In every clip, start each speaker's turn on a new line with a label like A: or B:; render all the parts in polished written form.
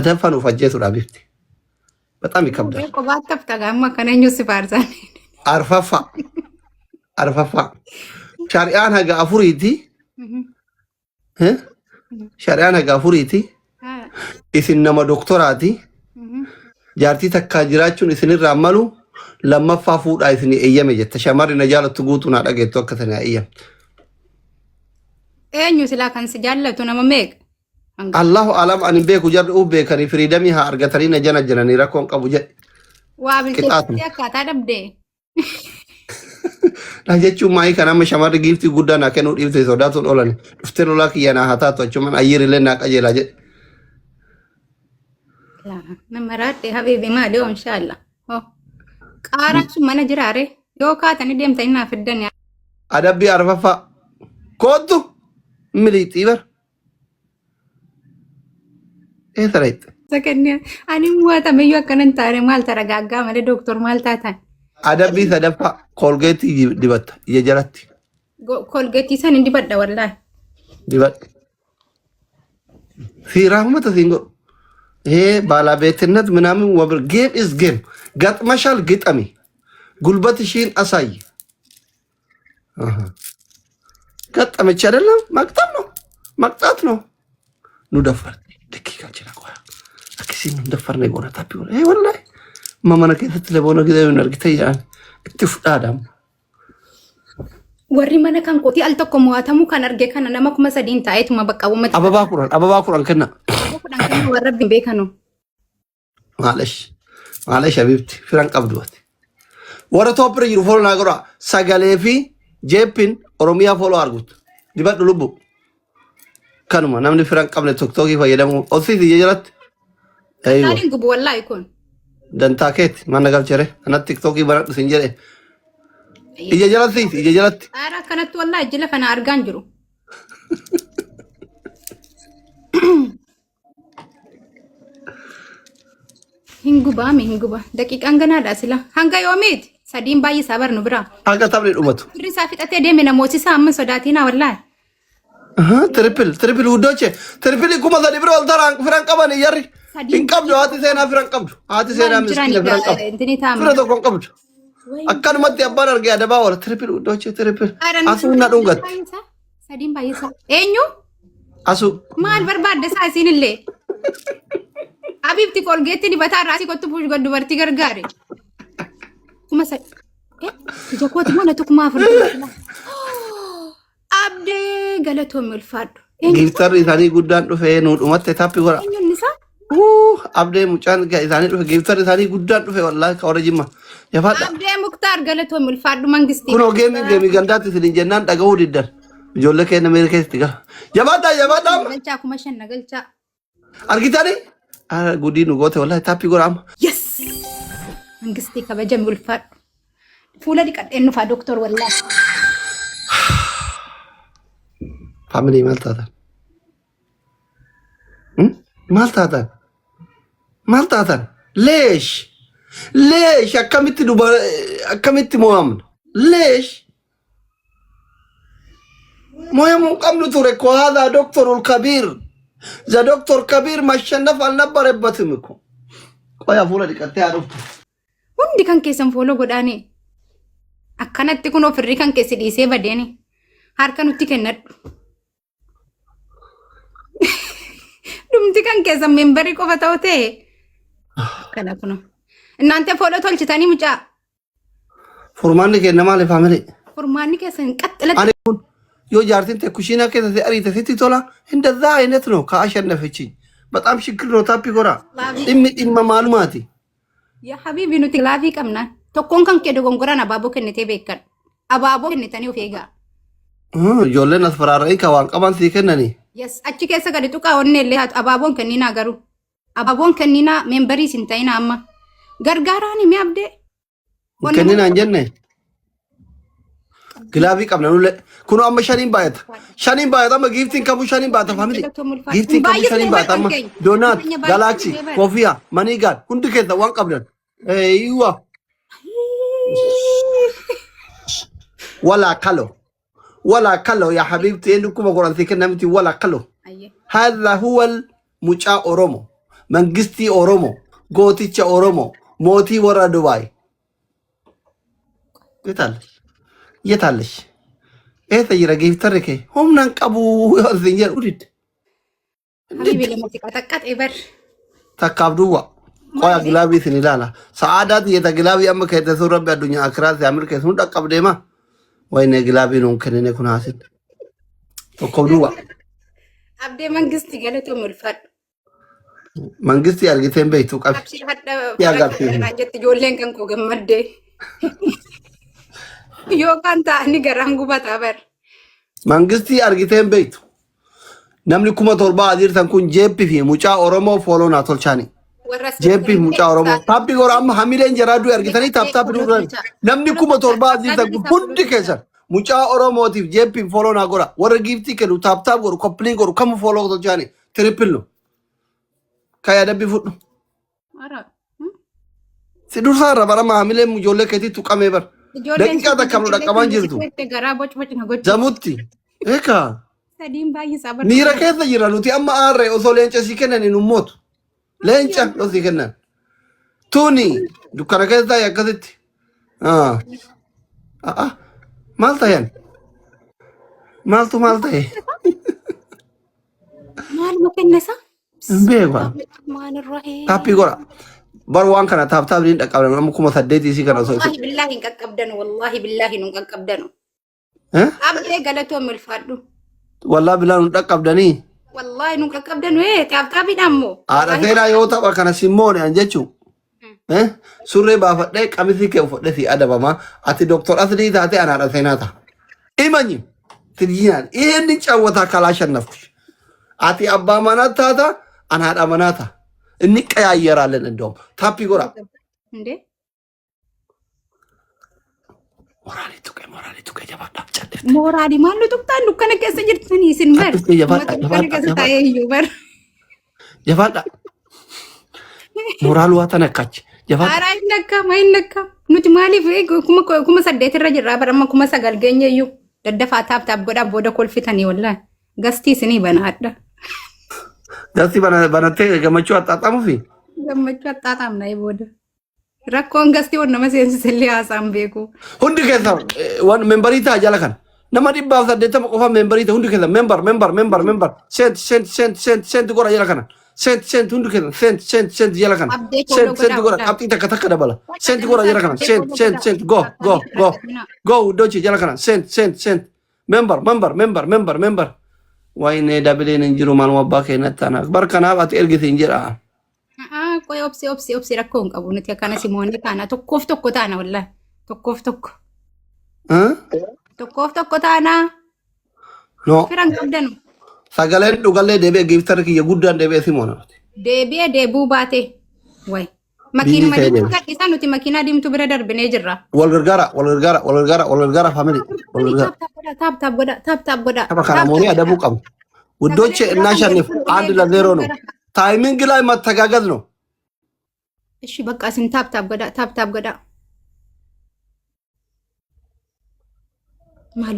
A: تفنوا فجيتوا رابيبتي بطعم يكبر
B: قبات تفتح أما كان ينسي بارزان
A: أرففا شارعان هجا أفوريتي ها شارعان هجا أفوريتي إثنما دكتوراتي جارتي تكاجراتشون إثنين راملو لما فافود إثني أيام جت شمار نجال تقوتنا رجعت وقتنا أيام
B: أين يسلا كان سجالة تنا مميك
A: الله أعلم أن بيك وجر أوبك أن فريدمي ها أرجعتني نجنا جناني ركون قبوجة
B: وابلتي كاتا دبدي
A: لا jechuun maayii kana amma shamarri giiftii guddaa naa kennuu dhiifte sodaatuun oolan dhuftee lolaa kiyya naa haa taatu achumaan ayyirillee naa qajeelaa jedhe.
B: Namaraadhe habiibi maadhoo inshaalla. Qaaraan sun mana jiraare yoo kaatanii deemta innaa fiddan.
A: Adabbii arfaffaa kootu miliixii bar. Eessa reette?
B: Sakannee ani muwwaatamayyuu akkanan taane maal tara gaaggaa malee dooktor maal taatan.
A: Adabbii sadaffaa koolgeetii dibatta ija jalatti.
B: Koolgeetii san hin dibadha wallaahi.
A: Dibadha. Fiiraa humata siin godhu. ባለቤትነት ምናምን ወብር ጌም ኢዝ ጌም ገጥመሻል ግጠሚ ጉልበትሽን አሳይ ገጠመች አይደለም መቅጣት ነው ኑ ደፈር ደቂቃ ይችላል ቆያ አክሲን ደፈር ነው ጎና ታፒ ወላ ወላሂ ማማና ከፈት ለቦነ ጊዜ ነው እርግጠኛ እትፍዳዳም
B: ወሪ ማና ካን ቆቲ አልተኮ ሞዋተሙ ካን አርጌ ካን ነማኩ መሰዲን ታይቱ ማበቃው መት
A: አበባ ቁራን ከና
B: وربي بيكانو
A: معلش حبيبتي فران قبضوات ورا توبر يرفول ناغرا سغالي في جيبين اوروميا فولو ارغوت ديبات لوبو كانوا نامني فران قبل توك توكي فيدمو اوسي يجلت ايوه
B: ثاني غبو والله يكون
A: دنتاكيت ما نغال جري انا تيك توكي برات سنجري يجلت
B: ارا كانت والله جلف انا ارغانجرو hinguba daqiiqaan ganaadha sila hanga yoomiiti sadiin baay'ee sabar nu bira
A: hanga taphni dhumatu
B: firri isaa fixatee deeme namooti isaa amma sodaatina wallaahi
A: triple wuddooche triple kuma sadi bira ol taraan firan qaban yarri hin qabdu haati seenaa firan qabdu haati seenaa miskiina firan qabdu fira tokko hin qabdu akkanumatti abbaan argee adabaa wala triple wuddooche triple asuu na dhungat
B: sadiin baay'ee isaa eenyu
A: asuu
B: maal barbaadde isaa isinillee Abibti kolgeetti dibataa raasii kottu buush godhu bartii gargaare. Kuma sa jokooti mana tukuma afur. Abdee galatoomii ulfaadhu.
A: Giiftarri isaanii guddaan dhufee nu dhumatte taappi gora.
B: Eenyuun isaa?
A: Abdee mucaan isaanii dhufe giiftarri isaanii guddaan dhufe wallaahi ka warra jimma. Yafaadha.
B: Abdee muktaar galatoomii ulfaadhu mangistii.
A: Kunoo geemii gandaatti isin jennaan dhagahuu diddan. Ijoollee keenya Ameerikeetti gara. Jabaadhaa.
B: Galchaa kuma shan nagalchaa.
A: Argitanii? Gudi nu gote wallahi tapi goram.
B: Yes. Mangisti kabajam ulfat. Fula diqadhen nufa doktor wallahi.
A: Family maltatan. Maltatan. ليش أكملت مهم ليش مهم قبل ترك هذا دكتور الكبير ذا دكتور كبير ما شنف النبر بتمكو قيا فولا ديكتي عرفت
B: وندي كان كيسن فولو غداني أكنت تكونو فري كان كيسي ديسي بديني هار كانو تكنت دمتي كان كيسن ممبري كو فتاوتي كنا كنو ان انت فولو تولچتاني مجا
A: فرماني كنما لي فاميلي
B: فرماني كيسن قتلت
A: yoo jaartin te kushina ke te arite sitti tola እንደዛ አይነት ነው ካሸነፈችኝ በጣም ችግር ነው ታፒ ጎራ dimma maalumati
B: ya habibi nuti laafi qabna tokkon kan kedo gongorana ababo kennete beekan ababo kennetani ofeega
A: ijoolleen asfaraara'ii ka waan qaban sii kennani
B: yes achi keessa gadi tuqaa onnellee ababoon kennina garu ababoon kennina membarii sin ta'ina amma gargaaraani mi abde
A: kennina hin jenne Gilavi qabna nulle kuno amma shanin baayata amma giftin kamu shanin baata family giftin kamu shanin baata amma donut galaxy kofia manigan hundi keessa waan qabdan aywa ولا كلو يا حبيبتي انكم قرانتي كنمتي ولا كلو هذا هو المجا اورومو መንግስቲ ኦሮሞ ጎቲቻ ኦሮሞ ሞቲ ወራ ዱባይ የታለሽ እህ ተይራ ጊፍተርከ ሁምናን ቀቡ ያዝኛል ውድድ
B: ሀቢቢ ለሙዚቃ ተቀጥ ይበር
A: ተካብዱዋ ቆያ ግላቢ ስንላላ ሰዓዳት የተግላቢ አመ ከተሰረበ አዱኛ አክራስ ያምር ከሱን ተቀብደማ ወይኔ ግላቢ ነው ከነነ ኩናሲት ተኮብዱዋ
B: አብዴ መንግስት ገለቶ ሙልፈድ
A: መንግስት ያርግተን በይቱ ቀብ ያጋፍ
B: ናጀት ጆሌን ከንኮ ገመደ ዮካን ታኒ ገራን ጉባታ በር
A: መንግስት ያርግተን በይቱ namni 1700 adirtan kun jepi fi mucaa oromoo folona tolchani jepi mucaa oromoo tappi gora amma hamileen jaradu argitani tap duran namni 1700 adirtan kun hundi keessan mucaa oromootiif jepi folona gora warra gifti kenu tap goru complete goru kam follow tolchani triple no kaya dabbi fudhu
B: ara
A: sidursa rabara hamileen mujolle keti tuqame bar daqiqa takam dhaqaban jirtu
B: gara boch na goch
A: zamutti eka
B: Sadim bayi sabar.
A: Nira keessa jira nuti amma aarre osoo leenca si kennan hin ummootu. Leenca osoo kennan. Tuni dukkana keessa taa'e akkasitti. Maal ta'an? Maaltu maal ta'e?
B: Maal makannasa?
A: Hin beeku.
B: Maalirraa?
A: Taappii godha. Bar waan kana taaptaaf ni dhaqqabdan amma 8,000 si kana osoo.
B: Wallahi billahi hin qaqqabdanu. Wallahi billahi hin qaqqabdanu. Abdee galatoo milfaadhu.
A: Wallah bilaan nu dhaqqabdanii.
B: Wallahi nu qaqqabdanu taaptaafiidhaan ammoo.
A: Haadha seenaa yoo tapha kana simmoone an jechuun. Surree baafadhee qamisii kee uffadhee si adabama. Ati doktor Asrii taate an haadha seenaa ta'a. Imanyi tirjinaan inni caawwataa kalaa shannaftu. Ati abbaa manaa taata an haadha manaa ta'a. Inni qayaayyeeraaleen iddoom. Taappii godha. Moraali tuqee jabaadhaaf calleef.
B: Moraali maallu tuqtaan dukkana keessa jirtanii isin bar. Dukkana keessa taa'ee iyyuu bar.
A: Jabaadha. Moraal waa tan akkachi. Jabaadha.
B: Haaraa hin nakkaama hin nakkaama. Nuti maaliif 8,000 irra jirraa bara amma 9,000 geenye iyyuu daddafaa taaptaaf godhaa booda kolfitanii wallahi. Gastii isinii banaadha.
A: Gastii banattee gammachuu axxaaxamuufi?
B: Gammachuu axxaaxaamna booda. Rakkoon gastii waan nama seensisillee haasaan beeku.
A: Hundi keessa waan membarii ta'a jala kan. Nama 180 qofa membarii ta'a hundi keessa membar. Sent godha jala kana. Sent hundi keessa sent jala kana. Sent godha qabxii takka dabala. Sent godha jala kana. Sent go dochi jala kana. Sent membar. Wayne dabileen hin jiru maaluma abbaa keenyatti ana. Barkanaaf ati ergite hin jedha.
B: Koy obsi rakkoo hin qabu nuti akkana simoonni taana tokkoof tokko taana wallahi tokkoof tokko taana.
A: No.
B: Firan qabdanu.
A: Sagaleen dhugallee deebi'ee giiftarri kiyya guddaan deebi'ee simoona.
B: Deebi'ee deebuu baate way. Makiinuma diimtuu gadhiisaa nuti makiinaa diimtuu bira darbinee jirra.
A: Wal gargaara family.
B: Taap godha.
A: Tapha kana moonii adabuu qabu. Wuddooche innaa shaniif 1-0 ነው. ታይሚንግ ላይ መተጋገዝ ነው።
B: እሺ በቃ ስን ታፕ ጎዳ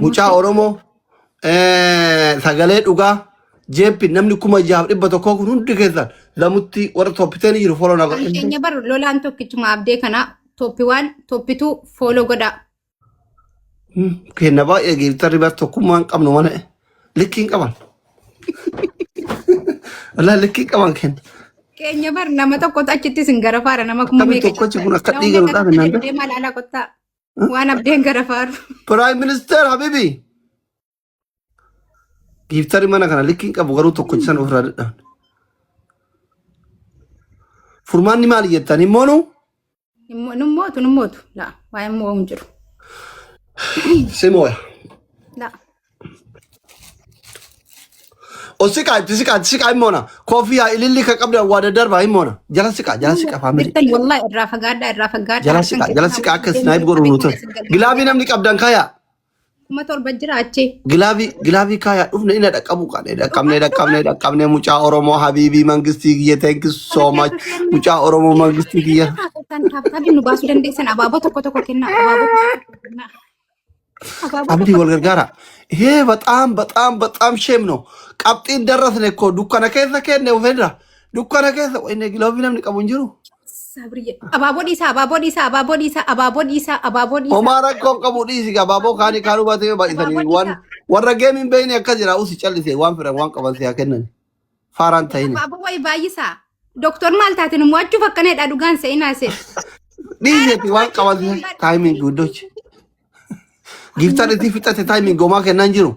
A: ሙጫ ኦሮሞ ሰገሌ ዱጋ ጄፒ ነምኒ ኩማ ጃብ ዲበቶ ኮኩን ሁንዲ ከዛን ለሙቲ ወር ቶፕቴን ይሩ ፎሎ ናጎ
B: እኛ በር ሎላን ቶክቹማ አብዴ ከና ቶፒ 1 ቶፒ 2 ፎሎ ጎዳ
A: ከነባ የጊፍተር ሪቨርስ ቶኩማን ቀምኖ ማለ ልኪን ቀማል Allah lekki qaban ken.
B: Kenya bar nama tokko achitti sin garafaara nama kuma meeqa.
A: Tokko kun akka dhiigaluudhaaf hin nanda.
B: Deemaa laala qottaa. Waan abdeen garafaaru.
A: Prime Minister Habibi. Giftari mana kana lekki qabu garuu tokko san ofirraa dadhaan. Furmaanni maali jettan immoonu?
B: Nummootu. La waa immoo hin jiru.
A: Simooya.
B: La.
A: Osika imona kofiya ililli ka qabda wada darba imona jala sika family
B: bitan wallahi irra fagaadha
A: jala sika akka snipe goru nuto gilabi namni qabdan kaya
B: kuma torba jira achi
A: gilabi kaya dufne ina da qabu ka da qabne mucha oromo habibi mangisti giye thank you so much mucha oromo mangisti giye
B: tabi nu basu dandeessan abaabo tokko kenna abaabo
A: abdi wal gargara ይሄ በጣም ሼም ነው። ቀብጢን ደረስን እኮ ዱካና ከዛ ከነ ወፈራ dukkana keessa inni giloofii namni qabu hin jiru.
B: Sabriye abaaboo dhiisaa.
A: Homaa rakkoo qabu dhiisi abaaboo kaanii kaanuu baatee baay'isanii waan warra geemiin beeyni akka jira usi callisee waan fedhan waan qaban siyaa kennan faaraan ta'ini.
B: Abaaboo wayi baay'isaa. Doktor maal taateen mo'achuuf akkanadha dhugaan seenaa seet.
A: Dhiiseeti waan qaban taayimiin guddochi. Giftaan itti fixate taayimiin gomaa kennan jiru.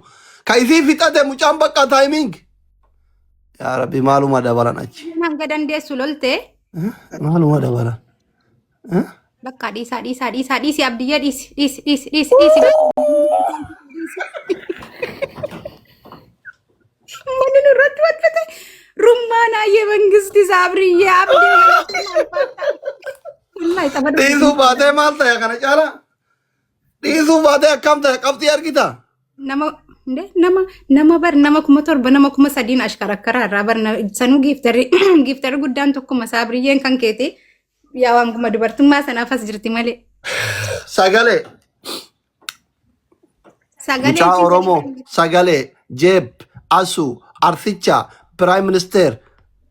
A: Ka isii fixate mucaan bakka taayimiin. Yaa Rabbi maaluma dabalan achi.
B: Hanga dandeessu loltee.
A: Maaluma dabalan.
B: Bakka dhiisi abdiyyee dhiisi. Mana nurratti walfate rummaan ayyee mangisti sabriyyee abdii.
A: Dhiisuu baatee maal ta'e kana caala? Dhiisuu baatee akkam ta'e qabxii argita?
B: Nama bar nama 7,000 nama 3,000 ashkarakkaraa irraa bar sanuu giiftarri guddaan tokkuma sabriyyeen kan keeti yaa waan kuma dubartummaa sanaaf as jirti malee.
A: Sagalee. Mucaa Oromoo sagalee jeeb asu arsicha prime minister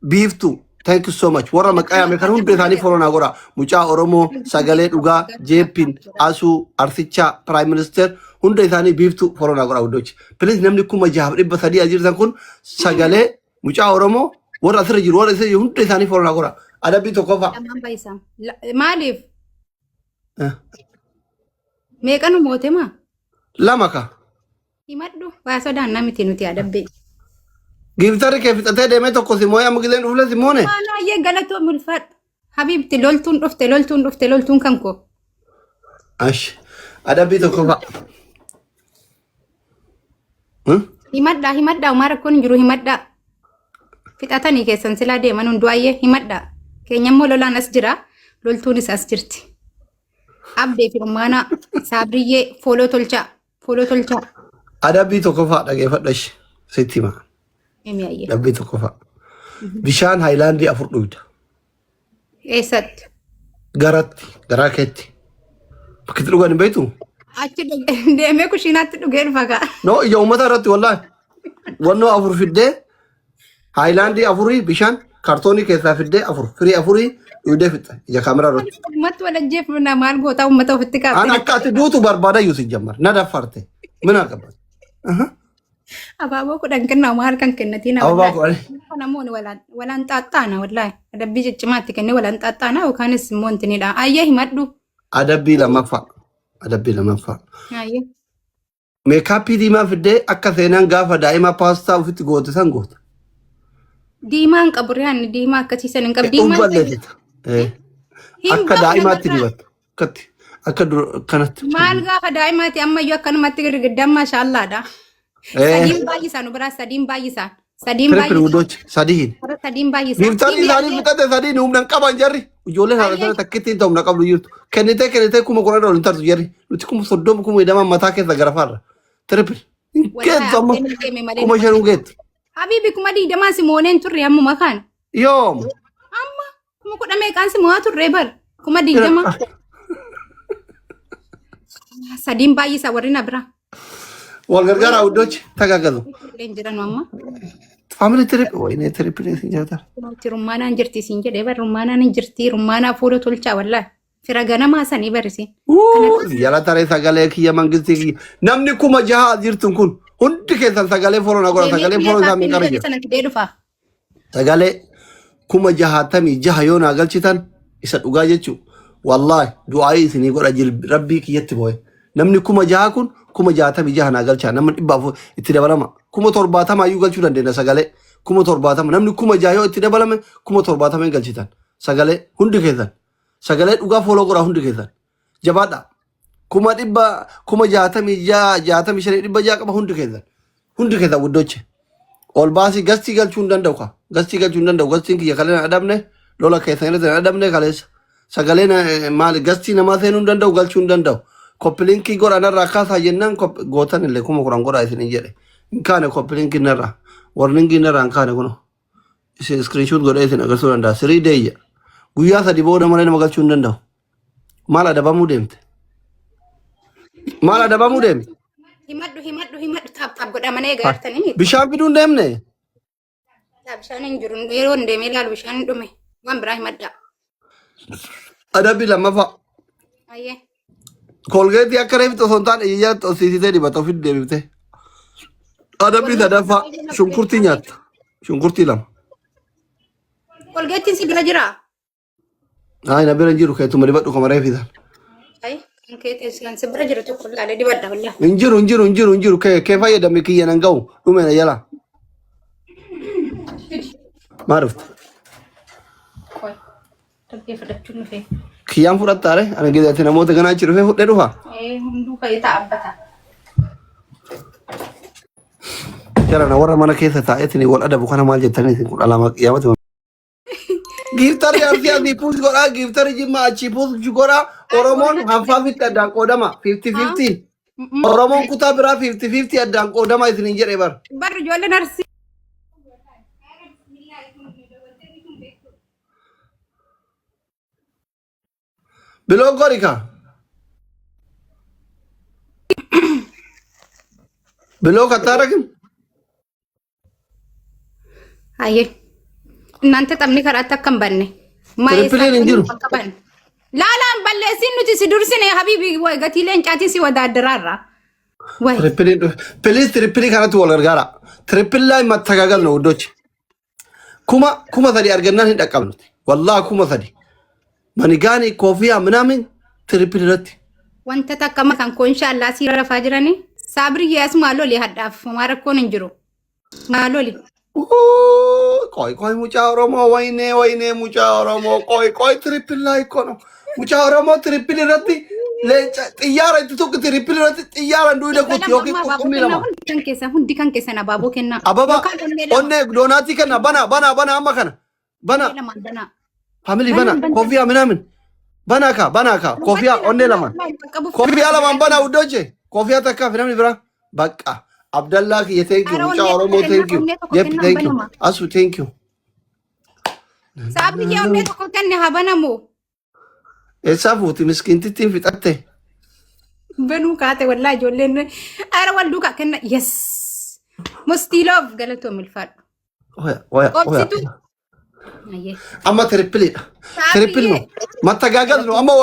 A: biiftu. Thank you so much. Warra maqaa yaame kan hundi isaanii follow godha. Mucaa Oromoo sagalee dhugaa jeepin asu arsicha prime minister hundi isaanii biiftu follow godha guddochi. Please namni kuma jahaaf 300 ajirtan kun sagalee mucaa Oromoo warra asirra jiru warra asirra jiru hundi isaanii follow godha. Adabbii tokkoffaa.
B: Maaliif? Meeqanu mootemaa?
A: Lama ka.
B: Himadhu waa sodaan namiti nuti adabbii.
A: Giftari kee fixatee deemee tokko si moo'ee amma giseen dhufle si moone.
B: Maanaayyee galatoo mul'fadhu. Habiibti loltuun dhufte kan koo.
A: Ash adabbii tokkoffaa.
B: Himadhaa umaa rakkoon jiru himadhaa. Fixatanii keessan silaa deeman hunduuyyee himadhaa. Keenyammoo lolaan as jira loltuunis as jirti. Abdee fi rummaanaa sabriyyee fooloo tolchaa.
A: Adabbii tokkoffaa dhageeffadhash sitti himaa. Adabbii tokkoffaa. Bishaan haayilaandii 4 dhugda.
B: Eessatti?
A: Garatti garaa keetti. Bakki itti dhugan hin beektu?
B: Achi deemee kushiinaatti dhugee dhufa kaa.
A: No ija uummata irratti wallaahi. Wannoo 4 fiddee haayilaandii 4 bishaan kaartoonii keessaa fiddee 4 firii 4 dhugdee fixa ija kaameraa irratti.
B: Uummata walajjeef maal gootaa uummata ofitti kaafte.
A: An akka ati duutu barbaada iyyuu si jammar na daffarte. Mina qaban.
B: Abaaboo kudhan kennaa maal kan kennatiin
A: Abaaboo kudhan.
B: Namoonni walaan xaaxaana wallaahi. Adabbii ciccimaatti kennee walaan xaaxaana yookaanis immoo intinidha. Ayyee himadhu.
A: Adabbii lammaffaa. Ayyee. Meekaappii diimaa fiddee akka seenaan gaafa daa'ima paastaa ofitti goote san goota.
B: Diimaan qabu riyaanni diimaa akkasiisan hin qabu.
A: Akka daa'imaatti dibattu. Akka kanatti.
B: Maal gaafa daa'imaatti ammayyuu akkanumatti girgiddaan maashaallaadha. Sadiin baay'isaan biraa sadiin baay'isaan. Sadiin baay'isaan.
A: Giftari isaanii fixate sadiin humna qaban jarri. Ijoolleen haala sana takkittiin ta'u humna qabdu jirtu. Kennitee kuma kudha ol hin tartu jarri. Nuti kuma 30 kuma 20 mataa keessa garafaarra. Triple. Geettu amma kuma 5 geettu.
B: Habiibi kuma 20 simooneen turre ammuma kaan.
A: Yoom.
B: Amma kuma 10 meeqaan simo'aa turre bar. Kuma 20. Sadiin baay'isa warri na bira.
A: Wal gargaaraa guddochi tagaagalu.
B: Jiran amma.
A: Family trip wayne trip ne sinjata.
B: Rummaanaan jirti siin jedhee bar rummaanaan hin jirti rummaanaa fuula tolchaa wallaahi. Fira ganamaa sanii barisi.
A: Yala taree sagalee kiyya mangistii namni kuma 6 jirtun kun hundi keessan sagalee fooloo godha sagalee fooloo isaa miidhara jira. Sagalee kuma 66 yoo naa galchitan isa dhugaa jechuun wallaahi du'aayii isinii godha rabbii kiyyatti boo'e. Namni kuma 6 kun kuma 66 naa galchaa namni 100 itti dabalama kuma 70 ayyuu galchuu dandeenya sagalee kuma 70 namni kuma 6 yoo itti dabalame kuma 70 galchitan sagalee hundi keessan sagalee dhugaa fooloo godha hundi keessan jabaadha kuma 65 qaba hundi keessan guddoche ol baasii gastii galchuu hin danda'u gastiin kiyya kaleen adabne lola keessan irratti adabne kaleessa sagaleen maali gastii namaa seenuu hin danda'u galchuu hin danda'u. Koppilinkii godhanarraa kaasaa jennaan gootan illee kuma 10 godhaa isin jedhe. Hin kaane koppilinkii narraa warningi narraa hin kaane kuno. Isin screenshot godhee isin agarsiisuu danda'a. Sirii deeyya. Guyyaa 3 booda malee nama galchuu hin danda'u. Maal adabamuu deemte?
B: Himadhu taap godhamanii eegartanii.
A: Bishaan fiduu hin deemne?
B: La bishaan hin jiru. Yeroo hin deemee ilaalu bishaan hin dhume. Waan biraa himadda.
A: Adabbii lammaffaa.
B: Ayyee.
A: Kolgeetii akka reeffi osoo hin taane iyyaa tosiisitee dibata ofitti deebifte. Adabbii sadaffaa shunkurtii nyaatta. Shunkurtii lama.
B: Kolgeettiin si bira jiraa?
A: Ay na bira hin jiru keetuma dibadhu kama reeffisan.
B: Ay kan kee teessisan si bira jira tokko ilaalee dibadda wallee.
A: Hin jiru kee fayyadame kiyya nan ga'u dhume na jala. Maa dhufte?
B: Tabbee fudhachuun dhufee.
A: Kiyyaan fudhattaare ana geedatti namoota ganaa achi dhufee fudhee dhufa.
B: Hunduu ka'ee ta'abbata.
A: Jara na warra mana keessa taa'eetiin wal adabu kana maal jettanii kudha lama qiyyaamati. Giftari arsiyaati puus godhaa giftari jimma achi puus godhaa Oromoon hanfaafitti addaan qoodama 50-50. Oromoon kutaa biraa 50-50 addaan qoodama isiniin jedhee bar.
B: Barri ijoolleen arsii.
A: Biloo gorika. Biloo kattaara kin.
B: Ayyee. እናንተ ጠምኒ ከራታ ከንበነ
A: ትሪፕሊን እንጅሩ
B: ላላን በለሲን ኑቲ ሲዱርስኔ ሀቢቢ ወይ ገቲለን ጫቲ ሲወዳደራራ ወይ
A: ትሪፕሊን ፕሊዝ ትሪፕሊ ከራቱ ወልገርጋራ ትሪፕል ላይ መተጋገል ነው ውዶች ኩማ ሰዲ አርገናን እንደቀምኑት ወላሂ ኩማ ሰዲ ማኒጋኒ ኮፊያ ምናምን ትሪፕል ረት
B: ወንተ ተከማ ካን ኮንሻላ ሲረፋ ጅራኒ ሳብሪ ያስ ማሎሊ ሀዳፍ ማረኮን እንጅሩ ማሎሊ
A: ቆይ ሙጫ ኦሮሞ ወይኔ ሙጫ ኦሮሞ ቆይ ትሪፕል ላይ እኮ ነው ሙጫ ኦሮሞ ትሪፕል ረቲ ጥያራ ትቱቅ ትሪፕል ረቲ ጥያራ እንዱ ይደቁት ዮኪ ቁሚ ለማ
B: ሁንዲ ከን ከሰና ባቦ ከና
A: አበባ ኦኔ ዶናቲ ከና በና አማ ከና በና ፋሚሊ በና ኮፊያ ምናምን በናካ ኮፊያ ኦኔ ለማ ኮፊያ ለማን በና ውዶቼ ኮፊያ ተካ ምናምን ብራ በቃ Abdallah ye thank you mucha oromo thank you yep thank you asu thank you
B: sabri ye onne to kenne habanamu
A: esa futi miskinti fitatte
B: benu kaate wallahi jollen ara waldu ka kenna yes mustilov galato milfad
A: oya amma triple no matagagal no amma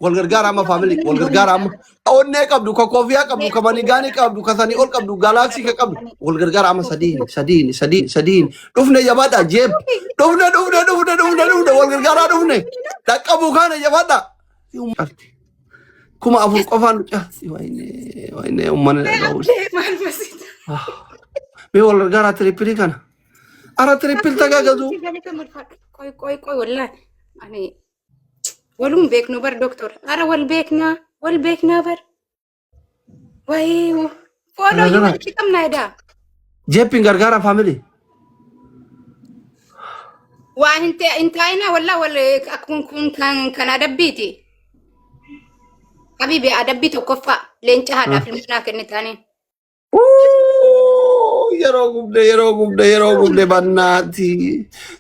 A: walgargara amma family walgargara amma onne qabdu ko kofiya qabdu ko manigani qabdu ka sani ol qabdu galaxy ka qabdu walgargara amma sadin dufne jabada jeb dufne walgargara dufne daqabu kana jabada kuma afur qofan wayne umman me walgargara triple kana ara triple tagagazu
B: koy wallahi ani walum bekno bar doctor ara wal bekna bar way follow you kitam naida
A: jepin gargara family
B: wa inte aina wala akun kan adabiti habibi adabito kofa lencha hada filmna kenitani
A: yeroo gubde bannati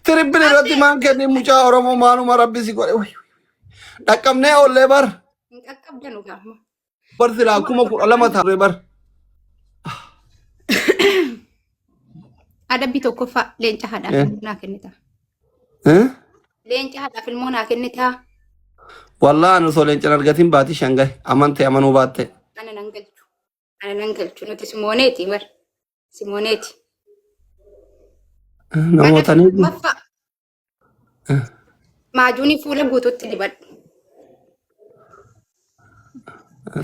A: triple rati man kenni mucha oromo manu marabbisi godhe Dakamne olle bar.
B: Dakam janu gama.
A: Bar sila kuma ku alama tare bar.
B: Ada bito kofa lencha hada filmuna kenita. Lencha hada filmuna kenita.
A: Wallahi anu so lencha nargatin baati shangai amante amanu baatte.
B: Ana nangalchu nuti simoneti bar. Simoneti.
A: Namootani.
B: Maffa. Maajuni fuula guututti dibad.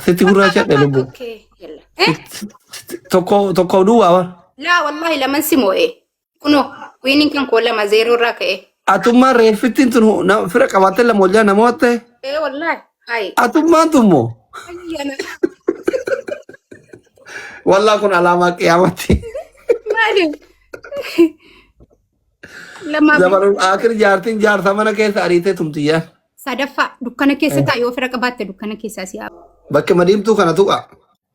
A: Sitti gurraacha dhalubbu. Tokko duwwaa war.
B: Laa wallahi laman simo'e. Kuno wiinin kan koo lama zeeroo irraa ka'e.
A: Atummaan reeffittiin tun fira qabaattee lama wal jaa namoota.
B: Wallahi hayi.
A: Atummaan tunmoo. Wallahi kun alaamaa qiyaamatti.
B: Maali?
A: Zamanun akhir jaartiin jaarsa mana keessa ariitee tumtiyyaa.
B: Sadaffaa dukkana keessa taa'e yoo fira qabaatte dukkana keessaa si'aa.
A: Bakka madiimtuu kana tuqa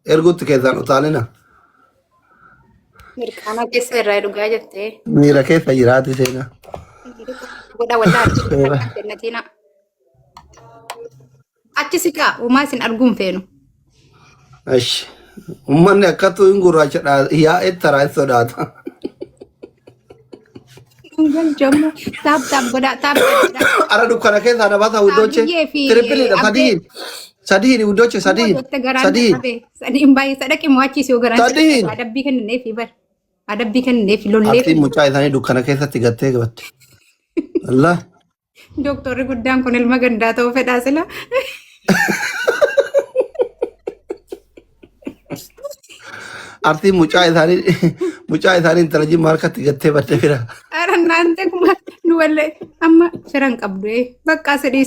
A: erguutti keessaan utaalina.
B: Mirkaana keessa irraa dhugaa jettee.
A: Miira keessa jiraati seenaa.
B: Godha wallahi jannatina. Achi siqaa uumaa isin arguun feenu.
A: Ash uummanni akkattuu hin gurraachadha yaa'etti taraa sodaata.
B: Ganjama. Tap goda tap.
A: Ara dukkana keessa ana baasa uddoche. Trippiliidha sadiin uddoche sadiin.
B: Sadiin baay'ee sadaqi mo'achiisuu garaan.
A: Sadiin.
B: Adabbii kenneef bar. Adabbii kenneef lollee.
A: Ati mucaa isaanii dukkana keessatti gattee gabatte. Allah.
B: Doktorri guddaan kun ilma gandaa ta'uu fedhaa sila.
A: Artiin mucaa isaanii intalajii markatti gattee batte fira.
B: Ara naante kuma nu wallee amma firan qabdu bakka sadii